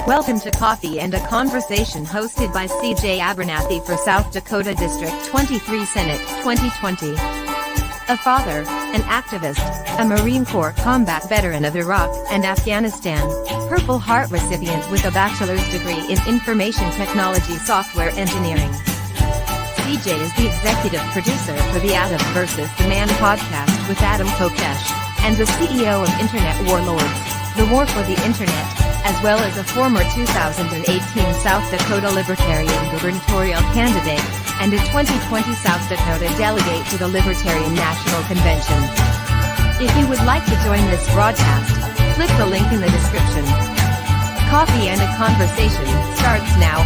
Welcome to Coffee and a Conversation hosted by CJ Abernathy for South Dakota District 23 Senate 2020. A father, an activist, a Marine Corps combat veteran of Iraq and Afghanistan, Purple Heart recipient with a bachelor's degree in information technology software engineering. CJ is the executive producer for the Adam vs. the Man podcast with Adam Kokesh, and the CEO of Internet Warlords, the War for the Internet, as well as a former 2018 South Dakota Libertarian gubernatorial candidate, and a 2020 South Dakota delegate to the Libertarian National Convention. If you would like to join this broadcast, click the link in the description. Coffee and a Conversation starts now.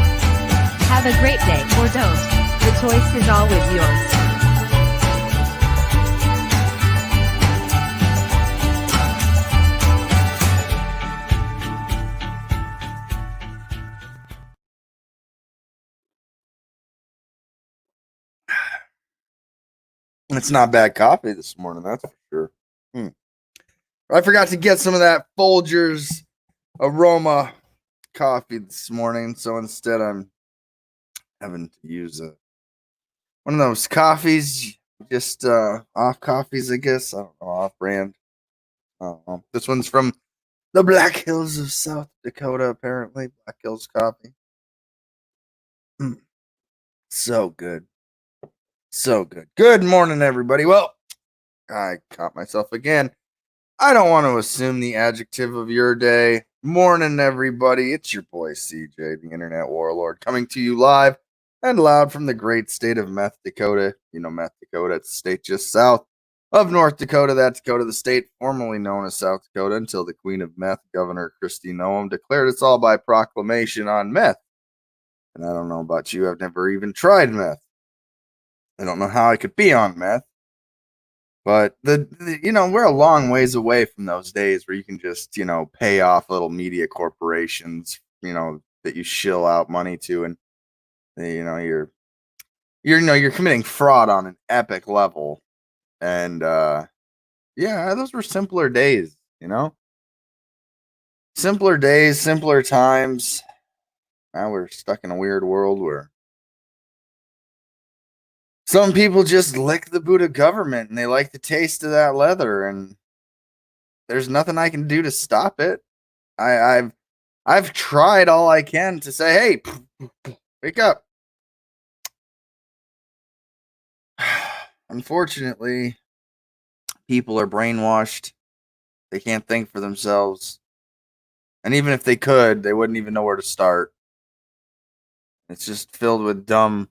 Have a great day or don't. The choice is always yours. It's not bad coffee this morning, that's for sure. I forgot to get some of that Folgers aroma coffee this morning, so instead I'm having to use one of those coffees, just off coffees, I guess. I don't know, off brand. This one's from the Black Hills of South Dakota, apparently. Black Hills coffee. So good. So good. Good morning, everybody. Well, I caught myself again. I don't want to assume the adjective of your day. Morning, everybody. It's your boy, CJ, the Internet Warlord, coming to you live and loud from the great state of Meth Dakota. You know, Meth Dakota, it's a state just south of North Dakota. That Dakota, the state formerly known as South Dakota, until the Queen of Meth, Governor Kristi Noem, declared it's all by proclamation on meth. And I don't know about you, I've never even tried meth. I don't know how I could be on meth, but we're a long ways away from those days where you can just, pay off little media corporations, that you shill out money to, and you're committing fraud on an epic level. And those were simpler days, simpler days, simpler times. Now we're stuck in a weird world where some people just lick the boot of government and they like the taste of that leather, and there's nothing I can do to stop it. I've tried all I can to say, hey, wake up. Unfortunately, people are brainwashed. They can't think for themselves. And even if they could, they wouldn't even know where to start. It's just filled with dumb,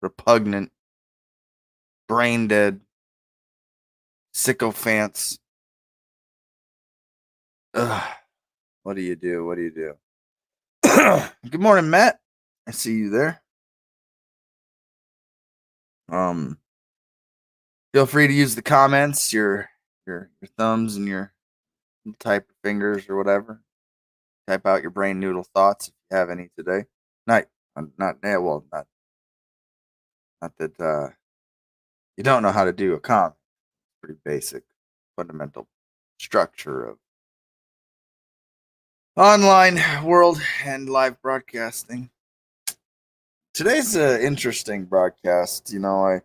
repugnant, brain dead sycophants. What do you do? Good morning, Matt. I see you there. Feel free to use the comments, your thumbs and your type of fingers or whatever. Type out your brain noodle thoughts if you have any today. Not that you don't know how to do a comment. Pretty basic, fundamental structure of online world and live broadcasting. Today's an interesting broadcast. I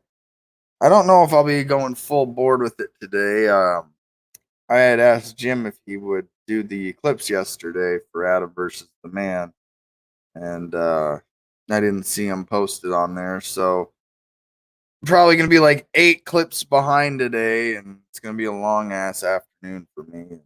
don't know if I'll be going full board with it today. I had asked Jim if he would do the clips yesterday for Adam versus the Man, and I didn't see him posted on there, so probably going to be like 8 clips behind today, and it's going to be a long ass afternoon for me.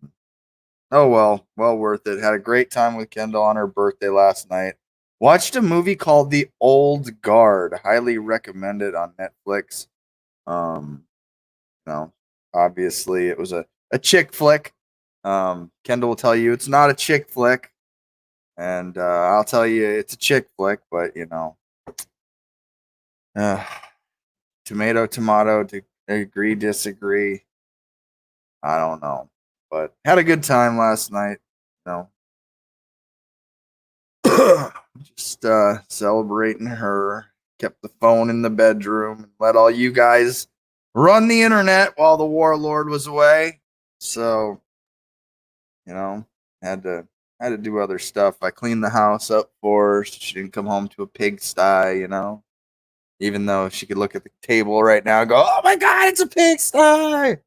Oh well worth it. Had a great time with Kendall on her birthday last night. Watched a movie called The Old Guard. Highly recommended on Netflix. Obviously it was a chick flick. Kendall will tell you it's not a chick flick, and I'll tell you it's a chick flick, but tomato, agree, disagree. I don't know, but had a good time last night. Just celebrating her. Kept the phone in the bedroom and let all you guys run the internet while the warlord was away. So, had to I had to do other stuff. I cleaned the house up for her so she didn't come home to a pigsty, you know. Even though she could look at the table right now and go, "Oh my God, it's a pigsty!"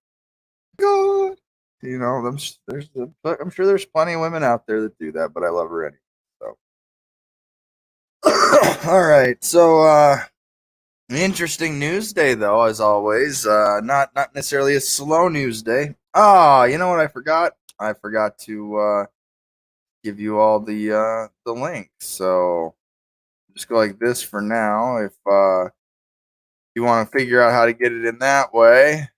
God, you know, I'm sure there's plenty of women out there that do that, but I love her anyway. So, all right. So, an interesting news day, though, as always. Not necessarily a slow news day. Ah, you know what I forgot? I forgot to give you all the link. So just go like this for now. If you want to figure out how to get it in that way,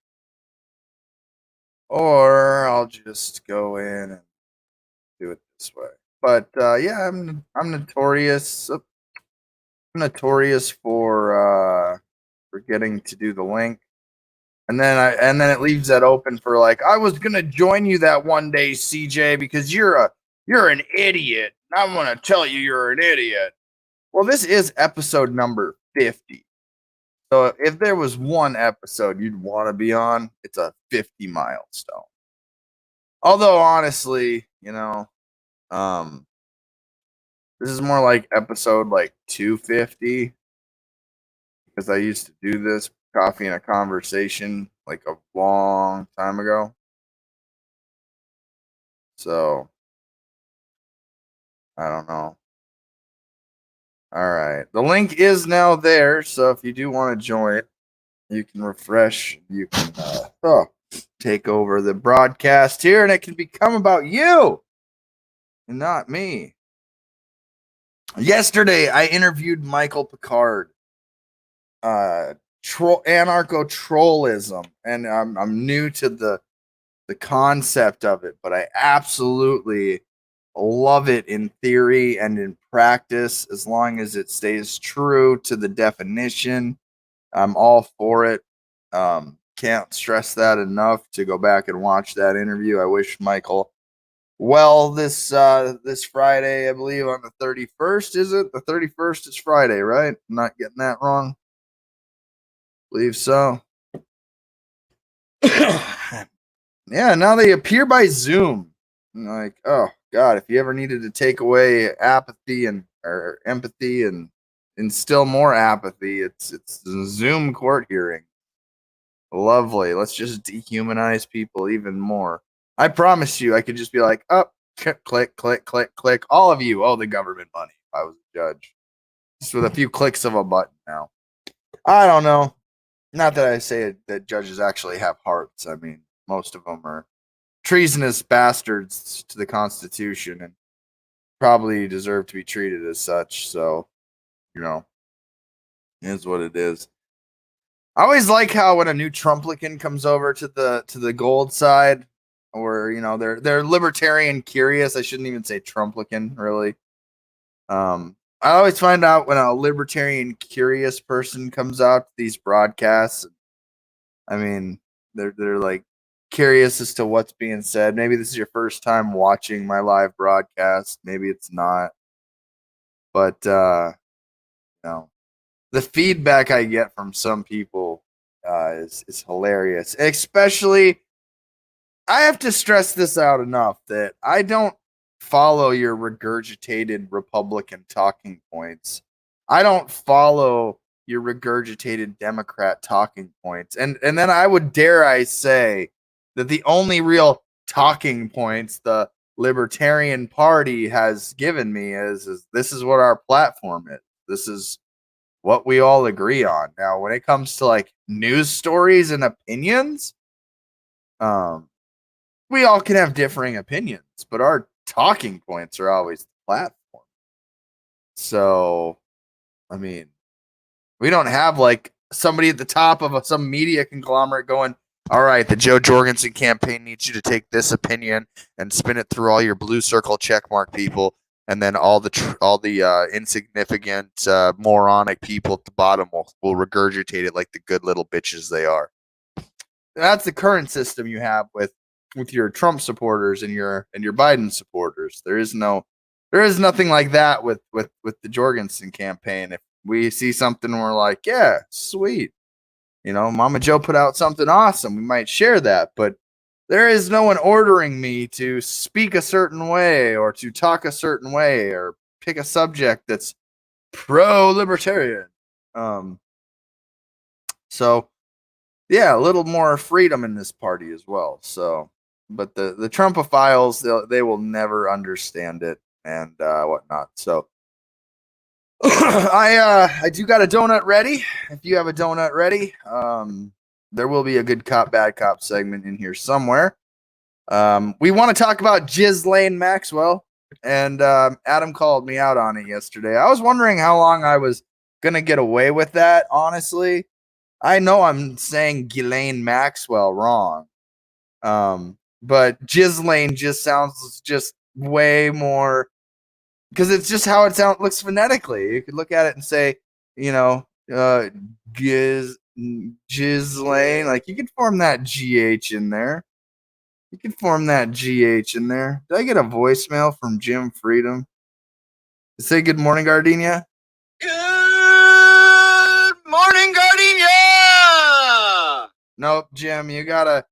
or I'll just go in and do it this way. But yeah, I'm notorious for forgetting to do the link. And then it leaves that open for like, I was gonna join you that one day, CJ, because you're an idiot. I'm gonna tell you you're an idiot. Well, this is episode number 50. So if there was one episode you'd want to be on, it's a 50 milestone. Although honestly, you know, this is more like episode like 250 because I used to do this coffee and a conversation like a long time ago. So I don't know. All right. The link is now there. So if you do want to join, you can refresh. You can take over the broadcast here, and it can become about you and not me. Yesterday, I interviewed Michael Picard, anarcho-trollism, and I'm new to the concept of it, but I absolutely love it in theory and in practice as long as it stays true to the definition. I'm all for it. Can't stress that enough to go back and watch that interview. I wish Michael well this Friday, I believe on the 31st. Is it? The 31st is Friday, right? I'm not getting that wrong. Believe so. Yeah, now they appear by Zoom. Like, oh God, if you ever needed to take away apathy or empathy and instill more apathy, it's a Zoom court hearing. Lovely. Let's just dehumanize people even more. I promise you, I could just be like, up, click, click, click, click. All of you owe the government money if I was a judge. Just with a few clicks of a button now. I don't know. Not that I say that judges actually have hearts. I mean, most of them are treasonous bastards to the Constitution and probably deserve to be treated as such. So, you know, it is what it is. I always like how when a new Trumplican comes over to the gold side, or you know they're libertarian curious. I shouldn't even say Trumplican, really. I always find out when a libertarian curious person comes out to these broadcasts. I mean, they're like curious as to what's being said. Maybe this is your first time watching my live broadcast. Maybe it's not, but you know. The feedback I get from some people is hilarious. Especially, I have to stress this out enough that I don't follow your regurgitated Republican talking points. I don't follow your regurgitated Democrat talking points. And then I would dare I say that the only real talking points the Libertarian Party has given me is this is what our platform is. This is what we all agree on. Now, when it comes to like news stories and opinions, we all can have differing opinions, but our talking points are always the platform. So, I mean, we don't have like somebody at the top of some media conglomerate going, all right, the Joe Jorgensen campaign needs you to take this opinion and spin it through all your blue circle checkmark people. And then all the insignificant, moronic people at the bottom will regurgitate it like the good little bitches they are. That's the current system you have with your Trump supporters and your Biden supporters. There is nothing like that with the Jorgensen campaign. If we see something, we're like, yeah, sweet. You know, Mama Joe put out something awesome. We might share that, but There is no one ordering me to speak a certain way or to talk a certain way or pick a subject that's pro-libertarian. So yeah, a little more freedom in this party as well. So, but the Trumpophiles, they will never understand it and whatnot. So, I do got a donut ready. If you have a donut ready, there will be a good cop bad cop segment in here somewhere. We want to talk about Ghislaine Maxwell, and Adam called me out on it yesterday. I was wondering how long I was gonna get away with that. Honestly, I know I'm saying Ghislaine Maxwell wrong, but Ghislaine just sounds just way more, because it's just how it looks phonetically. You could look at it and say, you know, Ghislaine. Like, you could form that GH in there. You can form that GH in there. Did I get a voicemail from Jim Freedom? Say good morning, Gardenia. Good morning, Gardenia. Nope, Jim. You gotta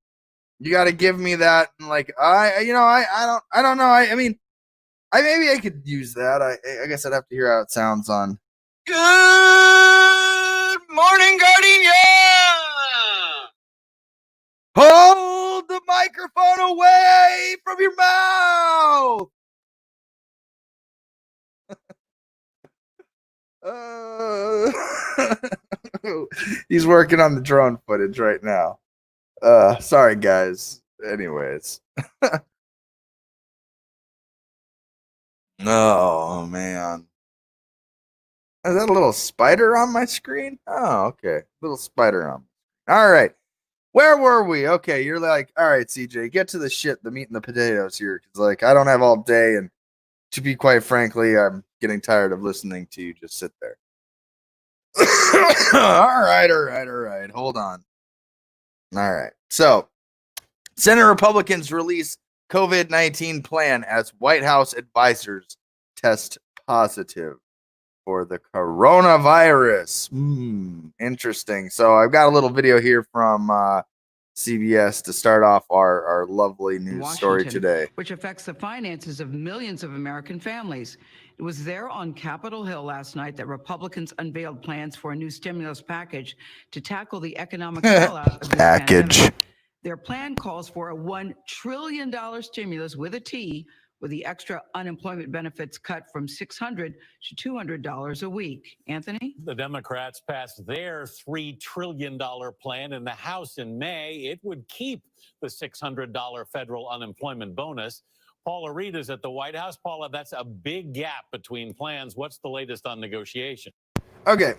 give me that. Like, I don't know. I mean, maybe I could use that. I guess I'd have to hear how it sounds on. Good morning, Gardenia. Hold the microphone away from your mouth. He's working on the drone footage right now. Sorry, guys. Anyways. Oh, man. Is that a little spider on my screen? Oh, okay. Little spider on. All right. Where were we? Okay, you're like, all right, CJ, get to the shit, the meat and the potatoes here. Because, like, I don't have all day. And to be quite frankly, I'm getting tired of listening to you just sit there. All right. Hold on. All right. So, Senate Republicans release COVID-19 plan as White House advisors test positive for the coronavirus. Interesting. So I've got a little video here from CBS to start off our lovely news story today, which affects the finances of millions of American families. It was there on Capitol Hill last night that Republicans unveiled plans for a new stimulus package to tackle the economic fallout of this pandemic. Their plan calls for a $1 trillion stimulus with a T, with the extra unemployment benefits cut from $600 to $200 a week. Anthony? The Democrats passed their $3 trillion plan in the House in May. It would keep the $600 federal unemployment bonus. Paula Reed is at the White House. Paula, that's a big gap between plans. What's the latest on negotiation? Okay.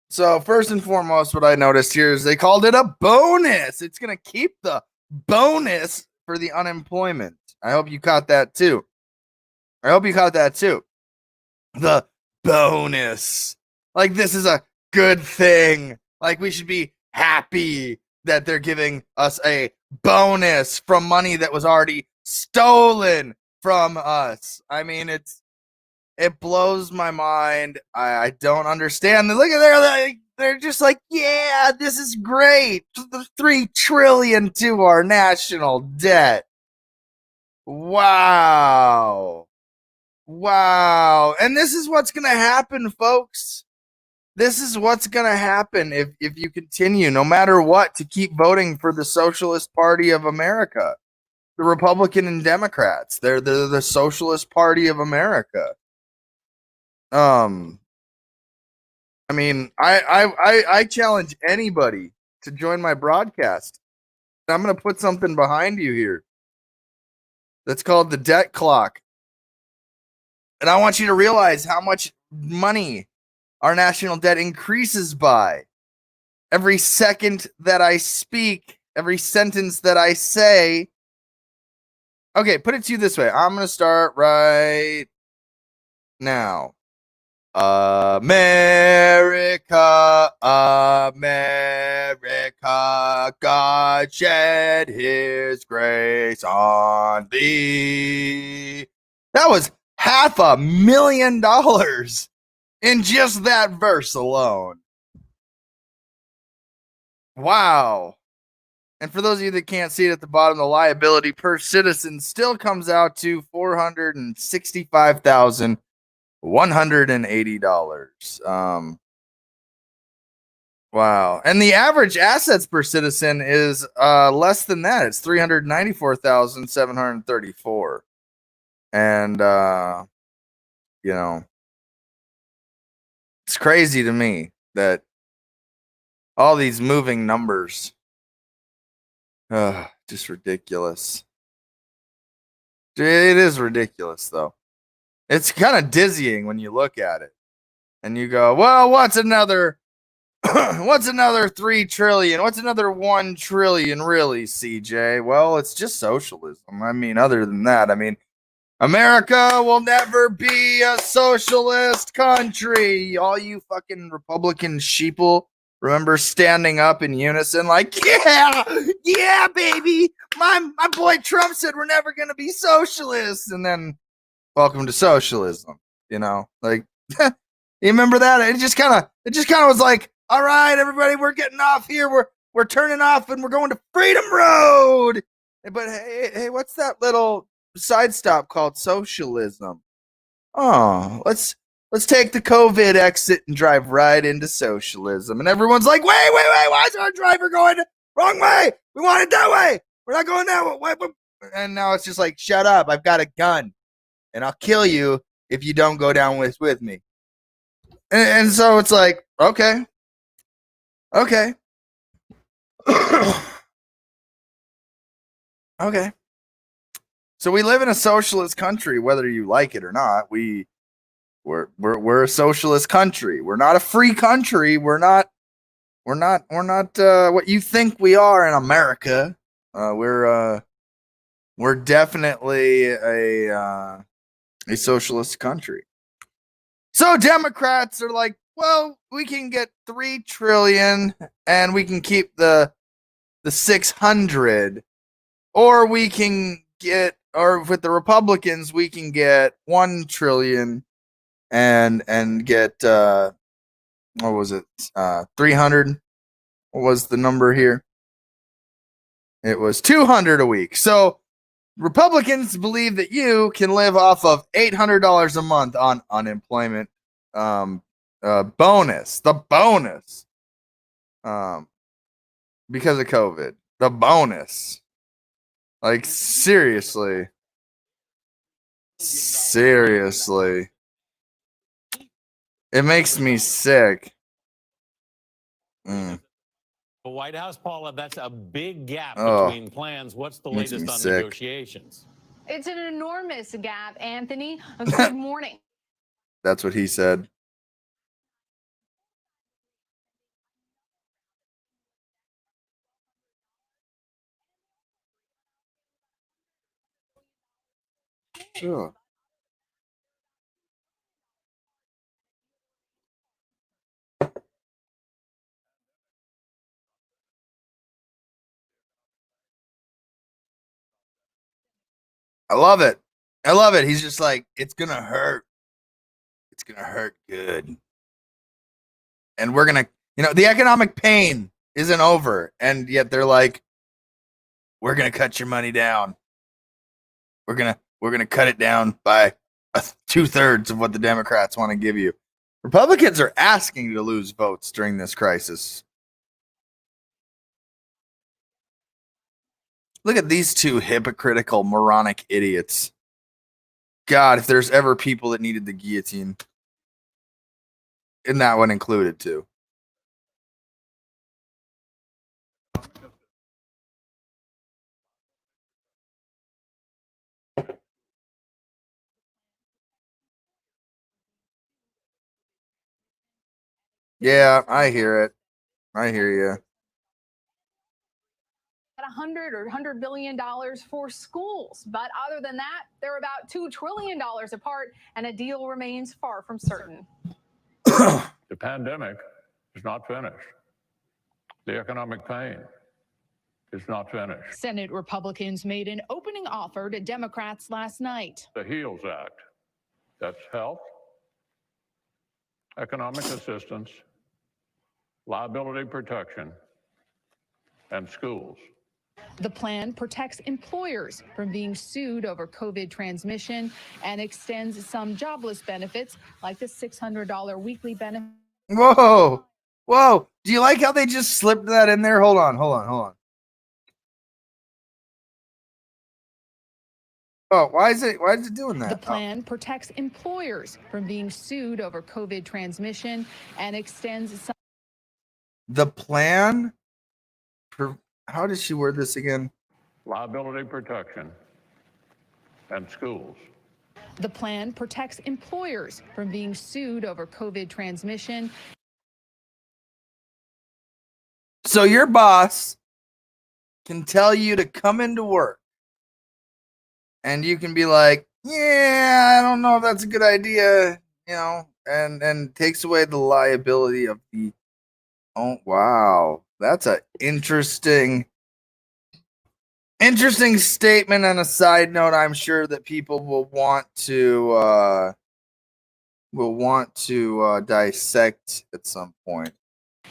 So first and foremost, what I noticed here is they called it a bonus. It's going to keep the bonus for the unemployment. I hope you caught that too. The bonus. Like, this is a good thing. Like, we should be happy that they're giving us a bonus from money that was already stolen from us. I mean, it blows my mind. I don't understand. Look at they're just like, yeah, this is great. The $3 trillion to our national debt. Wow. And this is what's going to happen, folks. This is what's going to happen if you continue, no matter what, to keep voting for the Socialist Party of America. The Republican and Democrats. They're the Socialist Party of America. I mean, I challenge anybody to join my broadcast. I'm going to put something behind you here that's called the debt clock. And I want you to realize how much money our national debt increases by every second that I speak, every sentence that I say. Okay, put it to you this way. I'm going to start right now. America, God shed his grace on thee. That was $500,000 in just that verse alone. Wow. And for those of you that can't see it at the bottom, the liability per citizen still comes out to $465,180. Wow. And the average assets per citizen is less than that. It's 394,734. And you know, it's crazy to me that all these moving numbers, just ridiculous. It is ridiculous, though. It's kind of dizzying when you look at it and you go, well, what's another 3 trillion? What's another 1 trillion, really, CJ? Well, it's just socialism. I mean, other than that, I mean, America will never be a socialist country. All you fucking Republican sheeple, remember standing up in unison like, yeah, baby. My boy Trump said we're never going to be socialists. And then, welcome to socialism, like, you remember that? It just kind of was like, all right, everybody, we're getting off here. We're turning off and we're going to Freedom Road. But hey, what's that little side stop called socialism? Oh, let's take the COVID exit and drive right into socialism. And everyone's like, wait, why is our driver going wrong way? We want it that way. We're not going that way. And now it's just like, shut up. I've got a gun and I'll kill you if you don't go down with me. And so it's like, okay. Okay. So we live in a socialist country, whether you like it or not. We're a socialist country. We're not a free country. We're not what you think we are in America. We're definitely a socialist country. So Democrats are like, well, we can get 3 trillion and we can keep the 600, or we can get, or with the Republicans, we can get 1 trillion and get, what was it? 300 was the number here. It was 200 a week. So Republicans believe that you can live off of $800 a month on unemployment bonus. The bonus. Because of COVID. The bonus. Like, seriously. It makes me sick. The White House, Paula, that's a big gap between plans. What's the latest on negotiations? It's an enormous gap, Anthony. Good morning. That's what he said. Sure. I love it. He's just like, it's going to hurt. It's going to hurt good. And we're going to, the economic pain isn't over. And yet they're like, we're going to cut your money down. We're going to cut it down by 2/3 of what the Democrats want to give you. Republicans are asking to lose votes during this crisis. Look at these two hypocritical, moronic idiots. God, if there's ever people that needed the guillotine, and that one included too. Yeah, I hear it. I hear you. $100 billion for schools. But other than that, they're about $2 trillion apart, and a deal remains far from certain. The pandemic is not finished. The economic pain is not finished. Senate Republicans made an opening offer to Democrats last night. The HEALS Act, that's health, economic assistance, liability protection, and schools. The plan protects employers from being sued over COVID transmission and extends some jobless benefits like the $600 weekly benefit. Whoa. Whoa. Do you like how they just slipped that in there? Hold on. Oh, why is it doing that? The plan protects employers from being sued over COVID transmission and extends some. The plan? How did she word this again? Liability protection and schools. The plan protects employers from being sued over COVID transmission. So your boss can tell you to come into work and you can be like, yeah, I don't know if that's a good idea, and takes away the liability of the. Oh, wow. That's a interesting statement. And a side note, I'm sure that people will want to dissect at some point.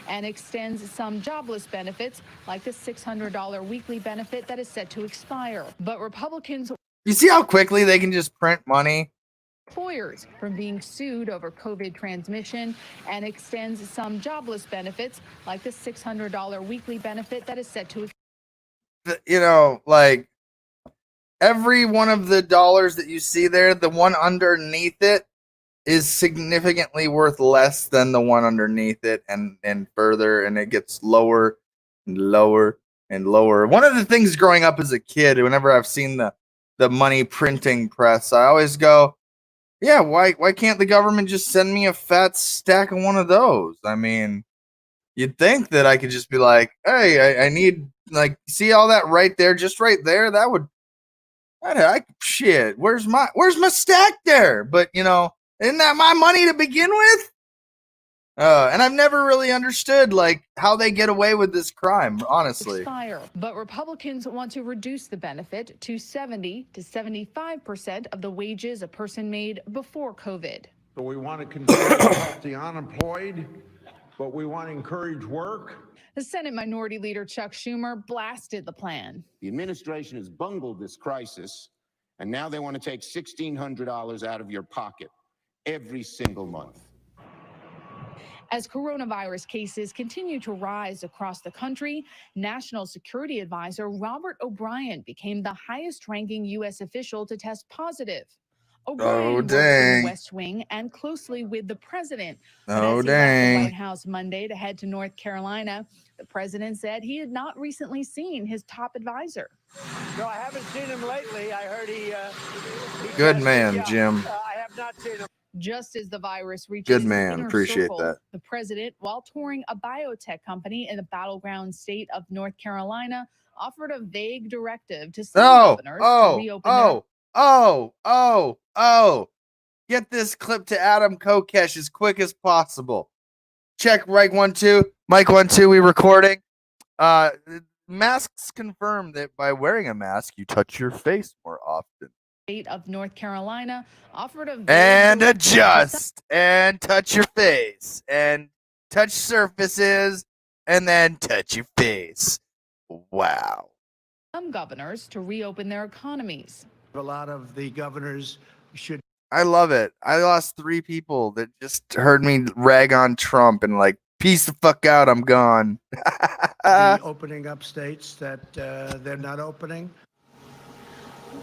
And extends some jobless benefits like the $600 weekly benefit that is set to expire. But Republicans. You see how quickly they can just print money? Employers from being sued over COVID transmission and extends some jobless benefits like the $600 weekly benefit that is set to. Like every one of the dollars that you see there, the one underneath it is significantly worth less than the one underneath it, and further, and it gets lower and lower and lower. One of the things growing up as a kid, whenever I've seen the money printing press, I always go, yeah, why can't the government just send me a fat stack of one of those? I mean, you'd think that I could just be like, hey, I need, like, see all that right there, just right there? That would, shit, where's my stack there? But, isn't that my money to begin with? And I've never really understood, like, how they get away with this crime, honestly. Expire. But Republicans want to reduce the benefit to 70 to 75% of the wages a person made before COVID. So we want to continue to help the unemployed, but we want to encourage work. The Senate Minority Leader Chuck Schumer blasted the plan. The administration has bungled this crisis, and now they want to take $1,600 out of your pocket every single month. As coronavirus cases continue to rise across the country, National Security Advisor Robert O'Brien became the highest-ranking U.S. official to test positive. O'Brien works in the West Wing and closely with the president. But as he left the White House Monday to head to North Carolina, the president said he had not recently seen his top advisor. No, I haven't seen him lately. I heard he Good man, Jim. I have not seen him. Just as the virus reaches Good its man. inner Appreciate circle, that. the president, while touring a biotech company in the battleground state of North Carolina, offered a vague directive to some governors to reopen Get this clip to Adam Kokesh as quick as possible. Check, Mike 1-2. Mike 1-2, we recording. Masks confirm that by wearing a mask, you touch your face more often. State of North Carolina offered a and adjust and touch your face and touch surfaces and then touch your face. Wow. Some governors to reopen their economies. A lot of the governors should. I love it. I lost 3 people that just heard me rag on Trump and like, peace the fuck out, I'm gone. Be opening up states that they're not opening.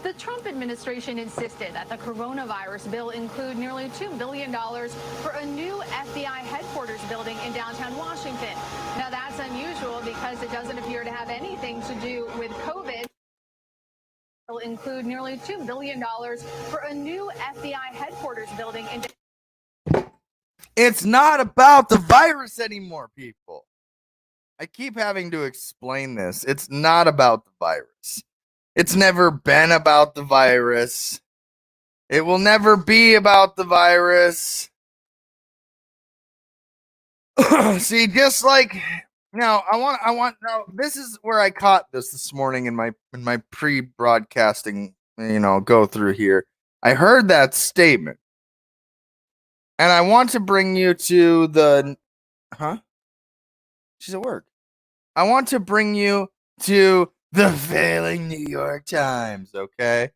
The Trump administration insisted that the coronavirus bill include nearly $2 billion for a new FBI headquarters building in downtown Washington. Now, that's unusual because it doesn't appear to have anything to do with COVID. Will include nearly $2 billion for a new FBI headquarters building in. It's not about the virus anymore, people. I keep having to explain this. It's not about the virus. It's never been about the virus. It will never be about the virus. See, just like now, I want now. This is where I caught this morning in my pre-broadcasting, go through here. I heard that statement, and I want to bring you to the. She's at work. I want to bring you to The failing New York Times, okay?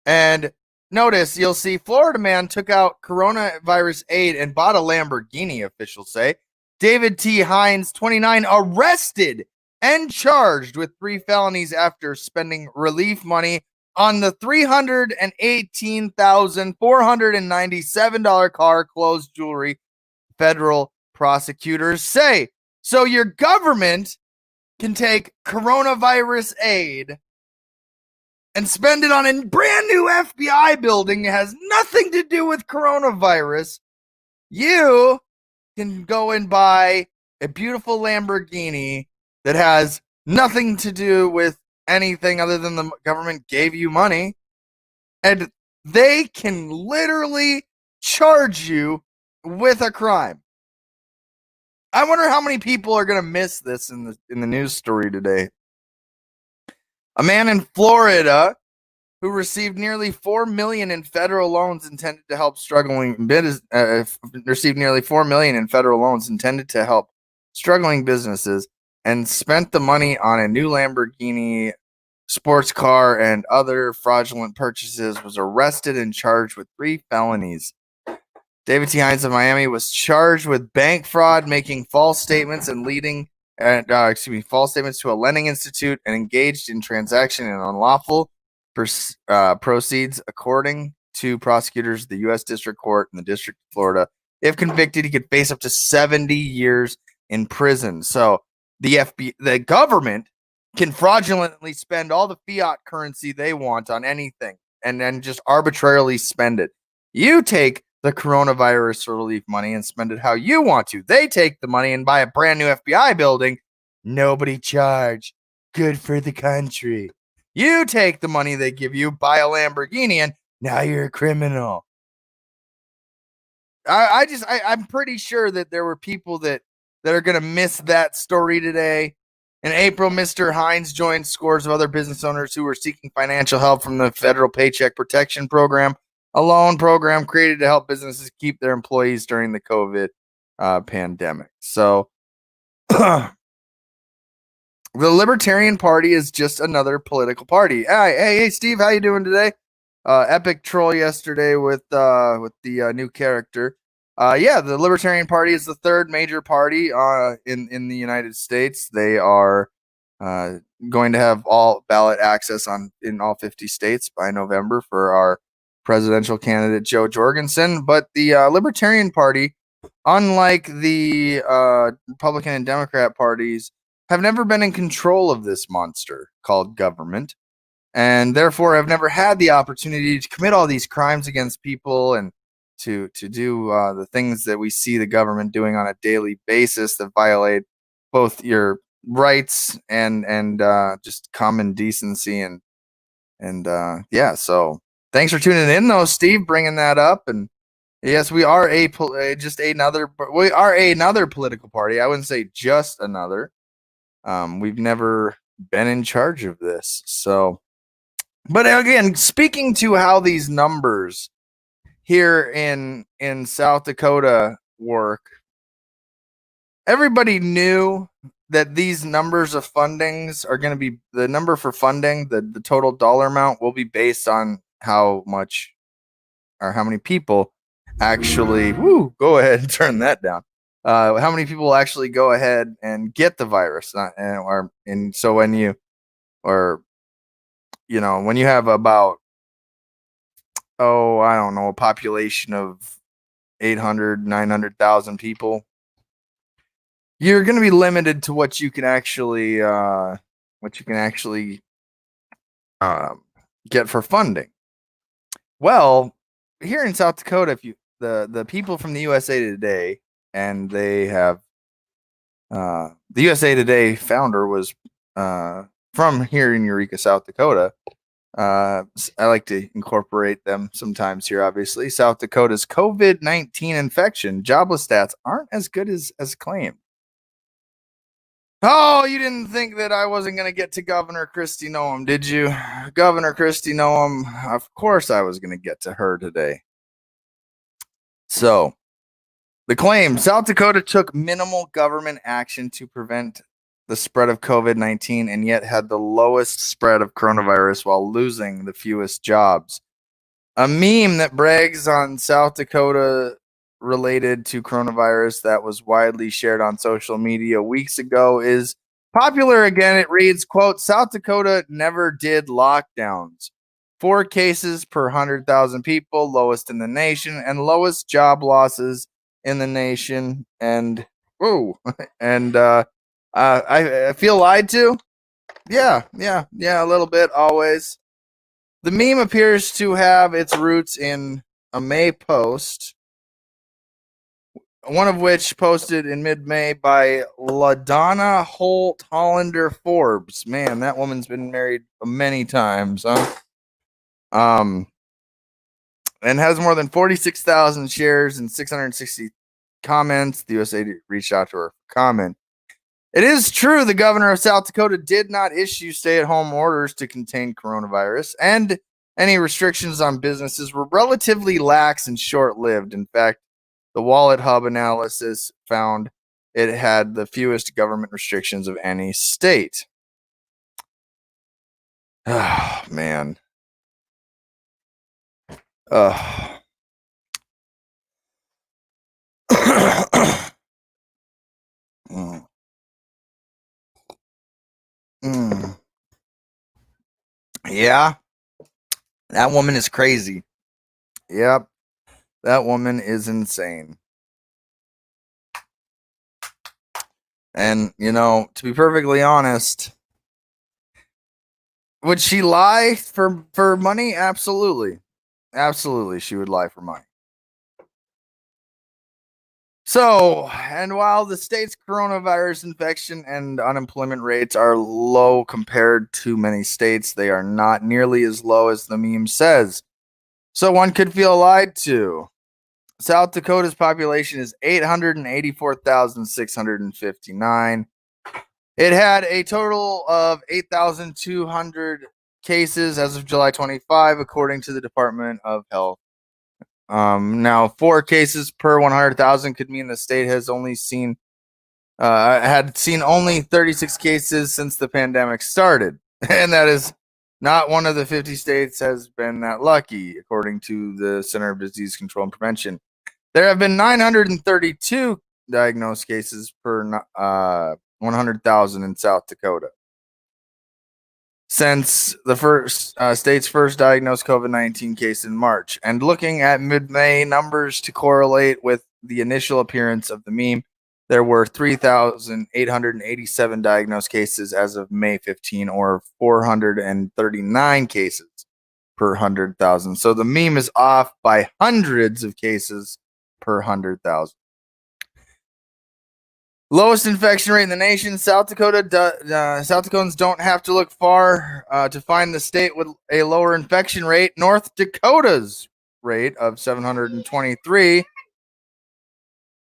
And notice, you'll see Florida man took out coronavirus aid and bought a Lamborghini, officials say. David T. Hines, 29, arrested and charged with 3 felonies after spending relief money on the $318,497 car clothes jewelry, federal prosecutors say. So your government can take coronavirus aid and spend it on a brand new FBI building that has nothing to do with coronavirus. You can go and buy a beautiful Lamborghini that has nothing to do with anything other than the government gave you money, and they can literally charge you with a crime. I wonder how many people are going to miss this in the news story today. A man in Florida who received nearly $4 million in federal loans intended to help struggling businesses and spent the money on a new Lamborghini sports car and other fraudulent purchases, was arrested and charged with 3 felonies. David T. Hines of Miami was charged with bank fraud, making false statements and false statements to a lending institute, and engaged in transaction in unlawful proceeds, according to prosecutors of the U.S. District Court in the District of Florida. If convicted, he could face up to 70 years in prison. So the government can fraudulently spend all the fiat currency they want on anything and then just arbitrarily spend it. You take the coronavirus relief money and spend it how you want to. They take the money and buy a brand new FBI building. Nobody charged. Good for the country. You take the money they give you, buy a Lamborghini, and now you're a criminal. I'm pretty sure that there were people that are going to miss that story today. In April, Mr. Hines joined scores of other business owners who were seeking financial help from the Federal Paycheck Protection Program, a loan program created to help businesses keep their employees during the COVID pandemic. So the Libertarian Party is just another political party. Hey, Steve, how you doing today? Epic troll yesterday with the new character. The Libertarian Party is the third major party in the United States. They are going to have all ballot access in all 50 states by November for our presidential candidate Jo Jorgensen. But the Libertarian Party, unlike the Republican and Democrat parties, have never been in control of this monster called government, and therefore have never had the opportunity to commit all these crimes against people and to do the things that we see the government doing on a daily basis that violate both your rights and just common decency and so thanks for tuning in though, Steve, bringing that up. And yes, we are another political party. I wouldn't say just another. We've never been in charge of this. So, but again, speaking to how these numbers here in South Dakota work, everybody knew that these numbers of fundings are going to be the number for funding, the total dollar amount will be based on how much or how many people actually go ahead and turn that down. How many people actually go ahead and get the virus, so when you have about a population of 900,000 people, you're going to be limited to what you can actually get for funding. Well, here in South Dakota, if the people from the USA Today, and they have the USA Today founder was from here in Eureka, South Dakota. I like to incorporate them sometimes here, obviously. South Dakota's COVID-19 infection jobless stats aren't as good as claimed. Oh, you didn't think that I wasn't going to get to Governor Kristi Noem, did you? Governor Kristi Noem, of course I was going to get to her today. So, the claim: South Dakota took minimal government action to prevent the spread of COVID-19 and yet had the lowest spread of coronavirus while losing the fewest jobs. A meme that brags on South Dakota related to coronavirus that was widely shared on social media weeks ago is popular again. It reads, quote, South Dakota never did lockdowns. 4 cases per 100,000 people, lowest in the nation, and lowest job losses in the nation. And, whoa, and I feel lied to. Yeah, a little bit, always. The meme appears to have its roots in a May post, one of which posted in mid-May by LaDonna Holt Hollander Forbes. Man, that woman's been married many times, huh? And has more than 46,000 shares and 660 comments. The USA reached out to her for comment. It is true the governor of South Dakota did not issue stay-at-home orders to contain coronavirus, and any restrictions on businesses were relatively lax and short-lived. In fact, the Wallet Hub analysis found it had the fewest government restrictions of any state. Oh, man. Yeah, that woman is crazy. Yep, that woman is insane. And, you know, to be perfectly honest, would she lie for money? Absolutely. Absolutely, she would lie for money. So, and while the state's coronavirus infection and unemployment rates are low compared to many states, they are not nearly as low as the meme says. So one could feel lied to. South Dakota's population is 884,659. It had a total of 8,200 cases as of July 25, according to the Department of Health. Now 4 cases per 100,000 could mean the state has only seen only 36 cases since the pandemic started, and that is not one of the 50 states has been that lucky, according to the Center of Disease Control and Prevention. There have been 932 diagnosed cases per 100,000 in South Dakota since the state's first diagnosed COVID-19 case in March. And looking at mid-May numbers to correlate with the initial appearance of the meme, there were 3,887 diagnosed cases as of May 15, or 439 cases per 100,000. So the meme is off by hundreds of cases per 100,000. Lowest infection rate in the nation. South Dakotans don't have to look far to find the state with a lower infection rate. North Dakota's rate of 723.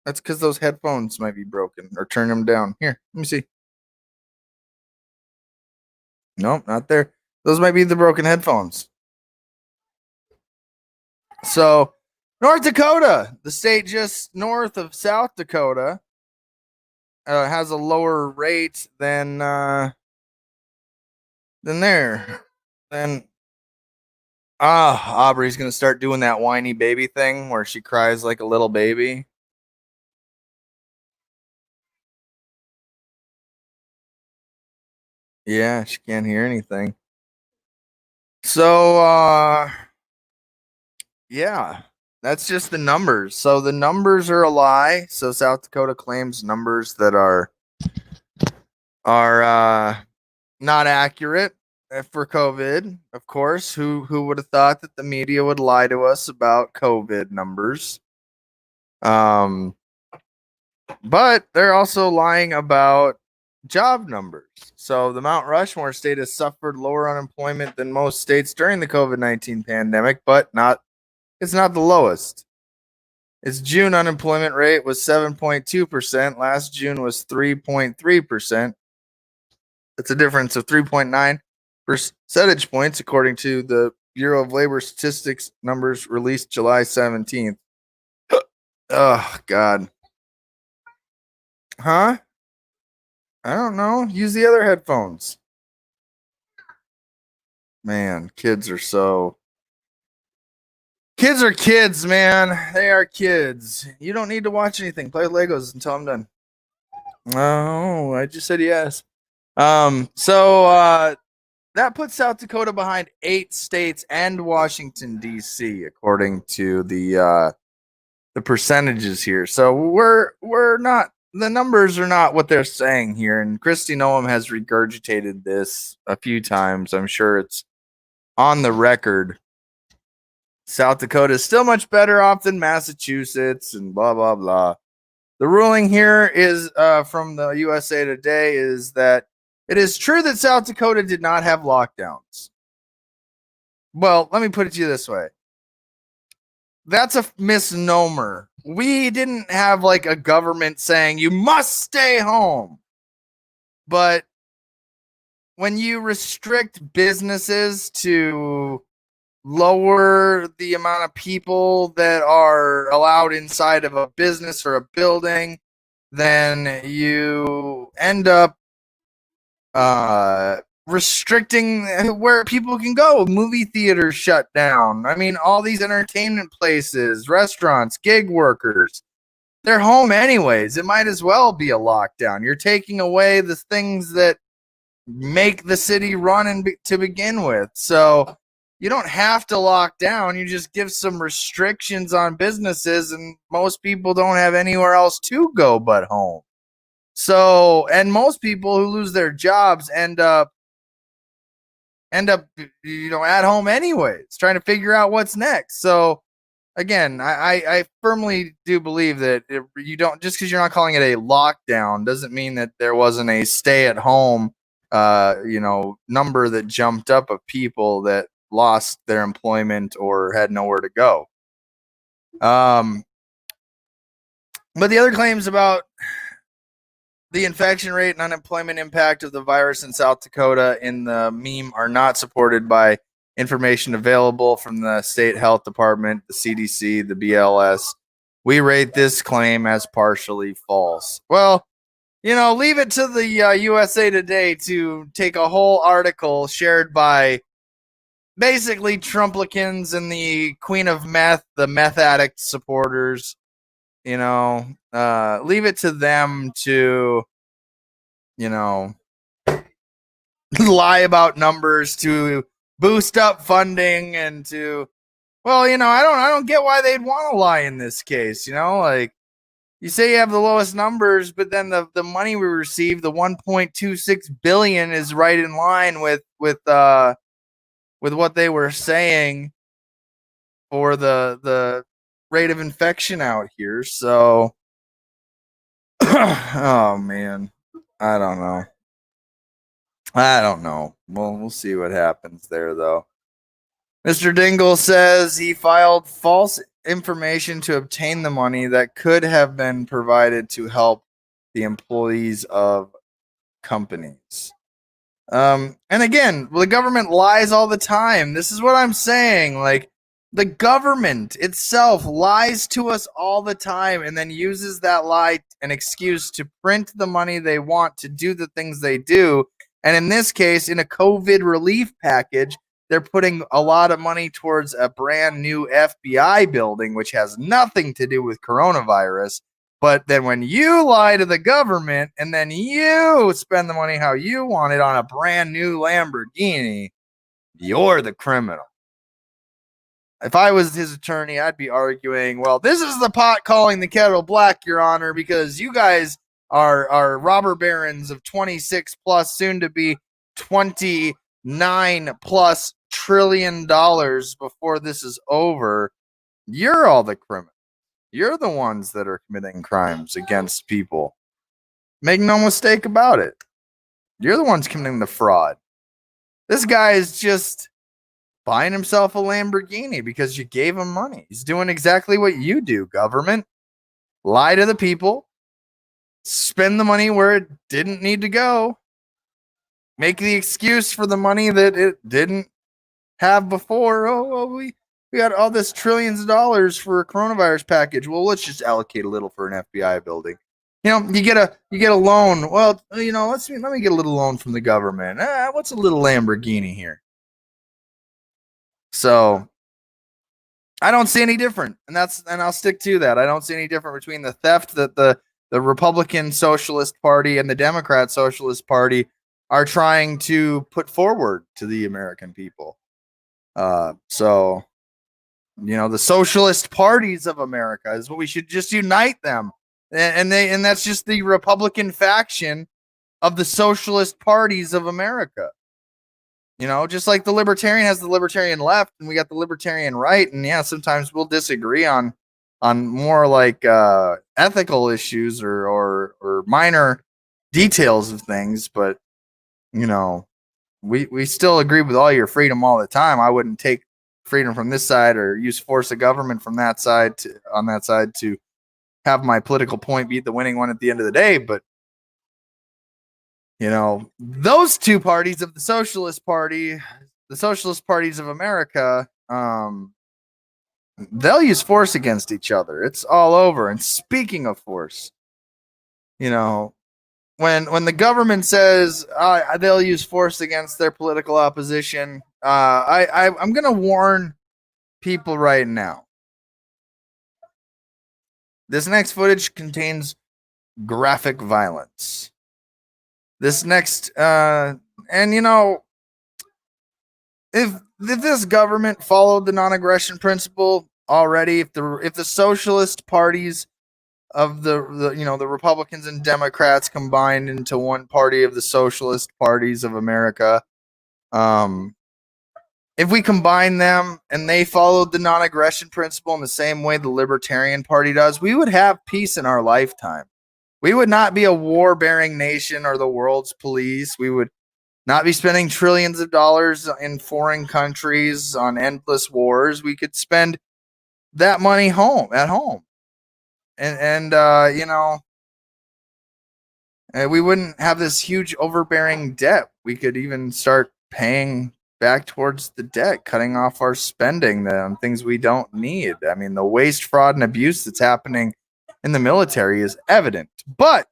That's because those headphones might be broken, or turn them down. Here, let me see. Nope, not there. Those might be the broken headphones. So, North Dakota, the state just north of South Dakota, has a lower rate than Aubrey's gonna start doing that whiny baby thing where she cries like a little baby. Yeah, she can't hear anything. So yeah, that's just the numbers. So the numbers are a lie. So South Dakota claims numbers that are not accurate for COVID. Of course, who would have thought that the media would lie to us about COVID numbers? But they're also lying about job numbers. So the Mount Rushmore state has suffered lower unemployment than most states during the COVID-19 pandemic, but it's not the lowest. Its June unemployment rate was 7.2%. Last June was 3.3%. It's a difference of 3.9 percentage points, according to the Bureau of Labor Statistics numbers released July 17th. Oh, God. Huh? I don't know. Use the other headphones. Man, kids are kids, man. They are kids. You don't need to watch anything. Play with Legos until I'm done. Oh, I just said yes. So that puts South Dakota behind 8 states and Washington D.C. according to the percentages here. So we're not, the numbers are not what they're saying here. And Kristi Noem has regurgitated this a few times. I'm sure it's on the record. South Dakota is still much better off than Massachusetts and blah, blah, blah. The ruling here is from the USA Today is that it is true that South Dakota did not have lockdowns. Well, let me put it to you this way. That's a misnomer. We didn't have like a government saying you must stay home. But when you restrict businesses to lower the amount of people that are allowed inside of a business or a building, then you end up restricting where people can go. Movie theaters shut down. I mean, all these entertainment places, restaurants, gig workers, they're home anyways. It might as well be a lockdown. You're taking away the things that make the city run to begin with. So you don't have to lock down. You just give some restrictions on businesses, and most people don't have anywhere else to go but home. So, and most people who lose their jobs end up, at home anyways, trying to figure out what's next. So, again, I firmly do believe that you don't, just because you're not calling it a lockdown doesn't mean that there wasn't a stay at home, number that jumped up of people that lost their employment or had nowhere to go. But the other claims about the infection rate and unemployment impact of the virus in South Dakota in the meme are not supported by information available from the state health department, the CDC, the BLS. We rate this claim as partially false. Well, leave it to the USA Today to take a whole article shared by basically Trumplicans and the Queen of Meth, the meth addict supporters. Leave it to them to, lie about numbers, to boost up funding, and to, I don't get why they'd want to lie in this case. Like, you say you have the lowest numbers, but then the money we receive, the 1.26 billion, is right in line with what they were saying for the rate of infection out here. So, oh man, I don't know. We'll see what happens there, though. Mr. Dingell says he filed false information to obtain the money that could have been provided to help the employees of companies. And again, the government lies all the time. This is what I'm saying. Like, the government itself lies to us all the time and then uses that lie an excuse to print the money they want to do the things they do. And in this case, in a COVID relief package, they're putting a lot of money towards a brand new FBI building, which has nothing to do with coronavirus. But then when you lie to the government and then you spend the money how you want it on a brand new Lamborghini, you're the criminal. If I was his attorney, I'd be arguing, well, this is the pot calling the kettle black, Your Honor, because you guys are robber barons of 26 plus, soon to be 29 plus trillion dollars before this is over. You're all the criminals. You're the ones that are committing crimes against people. Make no mistake about it. You're the ones committing the fraud. This guy is just buying himself a Lamborghini because you gave him money. He's doing exactly what you do, government. Lie to the people. Spend the money where it didn't need to go. Make the excuse for the money that it didn't have before. We got all this trillions of dollars for a coronavirus package. Well, let's just allocate a little for an FBI building. You know, you get a loan. Well, you know, let me get a little loan from the government. What's a little Lamborghini here? So I don't see any different, and I'll stick to that. I don't see any different between the theft that the Republican Socialist Party and the Democrat Socialist Party are trying to put forward to the American people. So, you know, the socialist parties of America is what we should just unite them. And that's just the Republican faction of the socialist parties of America. You know, just like the libertarian has the libertarian left and we got the libertarian right. And yeah, sometimes we'll disagree on more like ethical issues or minor details of things. But, you know, we still agree with all your freedom all the time. I wouldn't take freedom from this side or use force of government from that side to have my political point be the winning one at the end of the day. But, you know, those two parties of the Socialist Party, the Socialist Parties of America, they'll use force against each other. It's all over. And speaking of force, you know, when the government says they'll use force against their political opposition, I'm going to warn people right now. This next footage contains graphic violence. This next, and you know, if this government followed the non-aggression principle already, if the socialist parties of the Republicans and Democrats combined into one party of the socialist parties of America, if we combine them and they followed the non-aggression principle in the same way the Libertarian Party does, we would have peace in our lifetime. We would not be a war-bearing nation or the world's police. We would not be spending trillions of dollars in foreign countries on endless wars. We could spend that money at home. And you know, we wouldn't have this huge overbearing debt. We could even start paying back towards the debt, cutting off our spending on things we don't need. I mean, the waste, fraud, and abuse that's happening in the military is evident. But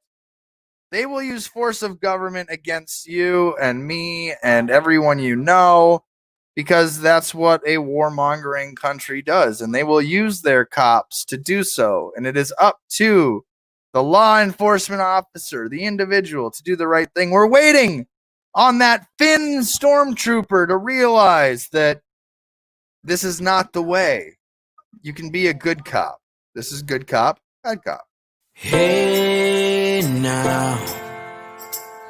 they will use force of government against you and me and everyone you know, because that's what a warmongering country does. And they will use their cops to do so. And it is up to the law enforcement officer, the individual, to do the right thing. We're waiting on that Finn stormtrooper to realize that this is not the way. You can be a good cop. This is good cop, bad cop. Hey now,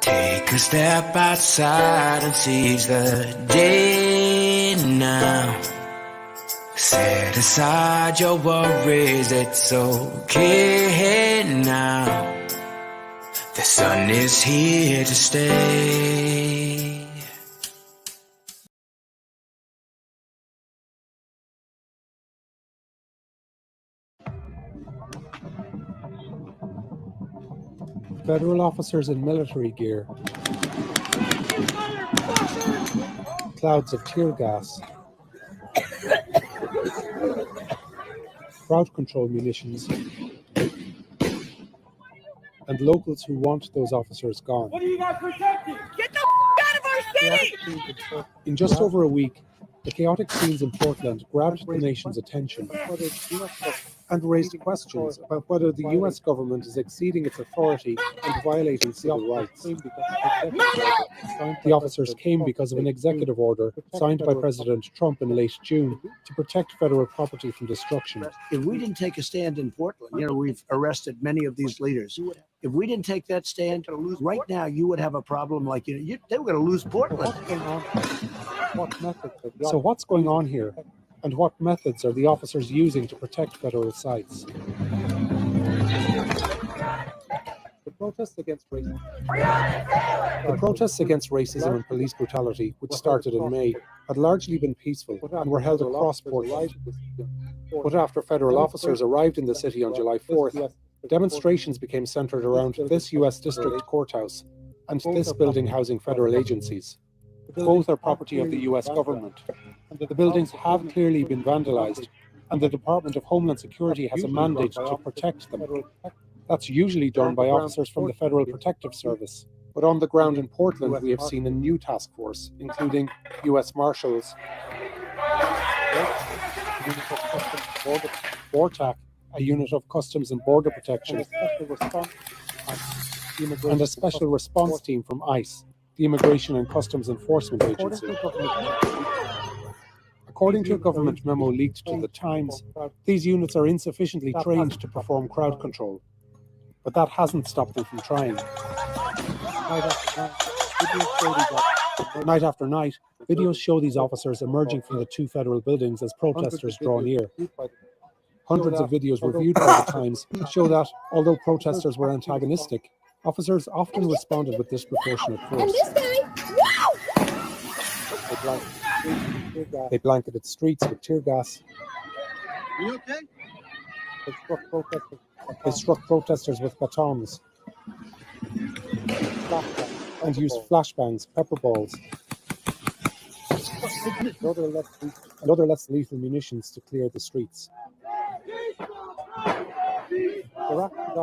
take a step outside and seize the day now. Set aside your worries, it's okay now. The sun is here to stay. Federal officers in military gear. Clouds of tear gas. Crowd control munitions. And locals who want those officers gone. What do you got protected? Get the out of our city! In just over a week, the chaotic scenes in Portland grabbed the nation's attention and raised questions about whether the U.S. government is exceeding its authority and violating civil rights. The officers came because of an executive order signed by President Trump in late June to protect federal property from destruction. If we didn't take a stand in Portland, we've arrested many of these leaders. If we didn't take that stand, right now you would have a problem like they were going to lose Portland. So what's going on here? And what methods are the officers using to protect federal sites? The protests against racism and police brutality, which started in May, had largely been peaceful and were held across Portland. But after federal officers arrived in the city on July 4th, demonstrations became centered around this U.S. District Courthouse and this building housing federal agencies. Both are property of the U.S. government. The buildings have clearly been vandalized, and the Department of Homeland Security has a mandate to protect them. That's usually done by officers from the Federal Protective Service. But on the ground in Portland, we have seen a new task force, including U.S. Marshals, BORTAC, a unit of Customs and Border Protection, and a special response team from ICE, the Immigration and Customs Enforcement Agency. According to a government memo leaked to The Times, these units are insufficiently trained to perform crowd control. But that hasn't stopped them from trying. Night after night, videos show these officers emerging from the two federal buildings as protesters draw near. Hundreds of videos reviewed by The Times show that, although protesters were antagonistic, officers often responded with disproportionate force. They blanketed streets with tear gas. They struck protesters with batons and used flashbangs, pepper balls, and other less lethal munitions to clear the streets.